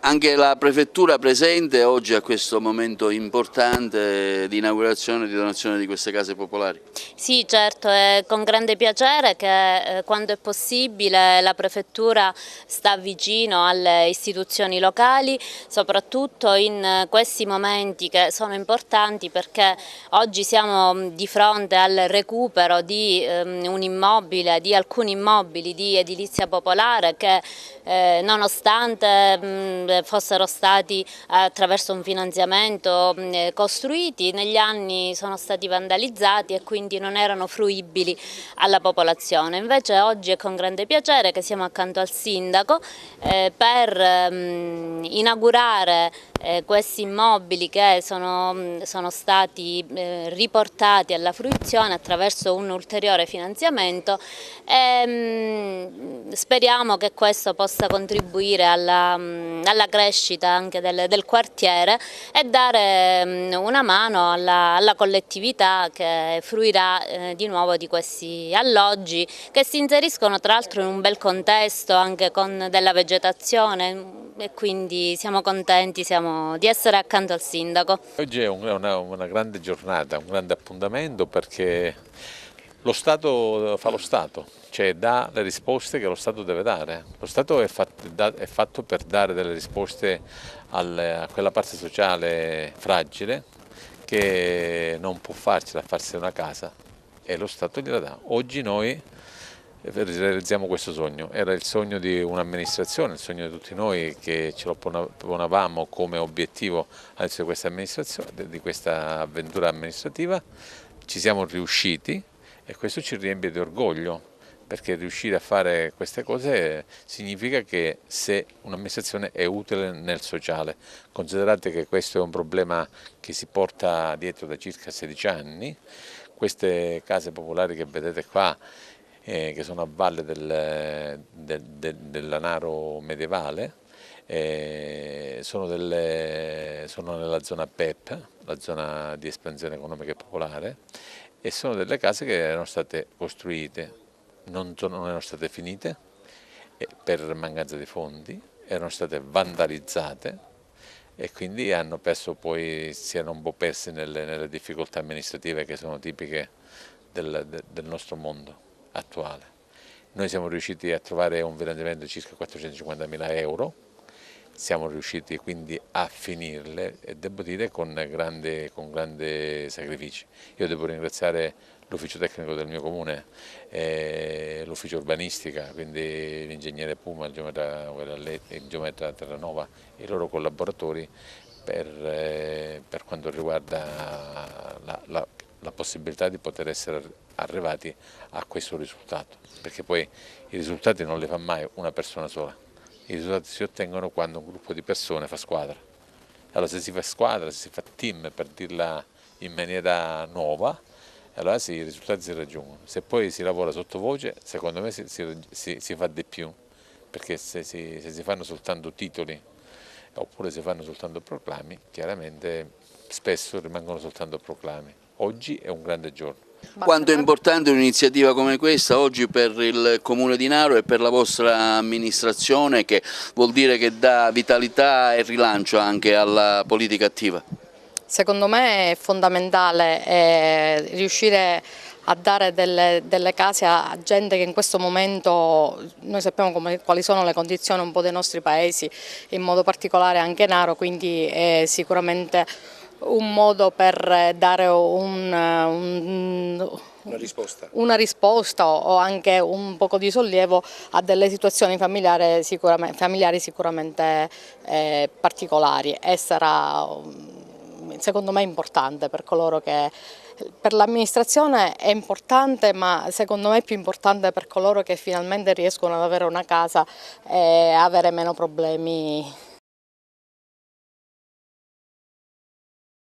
Anche la Prefettura presente oggi a questo momento importante di inaugurazione e di donazione di queste case popolari? Sì, certo, è con grande piacere che quando è possibile la Prefettura sta vicino alle istituzioni locali, soprattutto in questi momenti che sono importanti perché oggi siamo di fronte al recupero di un immobile, di alcuni immobili di edilizia popolare che nonostante fossero stati attraverso un finanziamento costruiti, negli anni sono stati vandalizzati e quindi non erano fruibili alla popolazione. Invece oggi è con grande piacere che siamo accanto al sindaco per inaugurare questi immobili che sono stati riportati alla fruizione attraverso un ulteriore finanziamento e speriamo che questo possa contribuire alla crescita anche del quartiere e dare una mano alla collettività che fruirà di nuovo di questi alloggi che si inseriscono tra l'altro in un bel contesto anche con della vegetazione e quindi siamo contenti di essere accanto al sindaco. Oggi è una grande giornata, un grande appuntamento perché lo Stato fa lo Stato, cioè dà le risposte che lo Stato deve dare. Lo Stato è fatto per dare delle risposte a quella parte sociale fragile che non può farcela a farsi una casa e lo Stato gliela dà. Oggi noi realizziamo questo sogno, era il sogno di un'amministrazione, il sogno di tutti noi che ce lo ponevamo come obiettivo all'inizio di questa avventura amministrativa, ci siamo riusciti e questo ci riempie di orgoglio, perché riuscire a fare queste cose significa che se un'amministrazione è utile nel sociale, considerate che questo è un problema che si porta dietro da circa 16 anni, queste case popolari che vedete qua che sono a valle del Lanaro medievale, sono nella zona PEP, la zona di espansione economica e popolare, e sono delle case che erano state costruite, non erano state finite per mancanza di fondi, erano state vandalizzate e quindi si erano un po' persi nelle difficoltà amministrative che sono tipiche del nostro mondo attuale. Noi siamo riusciti a trovare un finanziamento di circa 450.000 euro, siamo riusciti quindi a finirle e devo dire con grande sacrificio. Io devo ringraziare l'ufficio tecnico del mio comune, l'ufficio urbanistica, quindi l'ingegnere Puma, il geometra Terranova e i loro collaboratori per quanto riguarda la possibilità di poter essere arrivati a questo risultato, perché poi i risultati non li fa mai una persona sola, i risultati si ottengono quando un gruppo di persone fa squadra. Allora se si fa squadra, se si fa team per dirla in maniera nuova, allora i risultati si raggiungono. Se poi si lavora sottovoce, secondo me si fa di più, perché se si fanno soltanto titoli oppure si fanno soltanto proclami, chiaramente spesso rimangono soltanto proclami. Oggi è un grande giorno. Quanto è importante un'iniziativa come questa oggi per il Comune di Naro e per la vostra amministrazione, che vuol dire che dà vitalità e rilancio anche alla politica attiva? Secondo me è fondamentale riuscire a dare delle case a gente che in questo momento, noi sappiamo quali sono le condizioni un po' dei nostri paesi, in modo particolare anche Naro, quindi è sicuramente un modo per dare una risposta o anche un poco di sollievo a delle situazioni familiari sicuramente particolari, e sarà secondo me importante per coloro che, per l'amministrazione è importante, ma secondo me è più importante per coloro che finalmente riescono ad avere una casa e avere meno problemi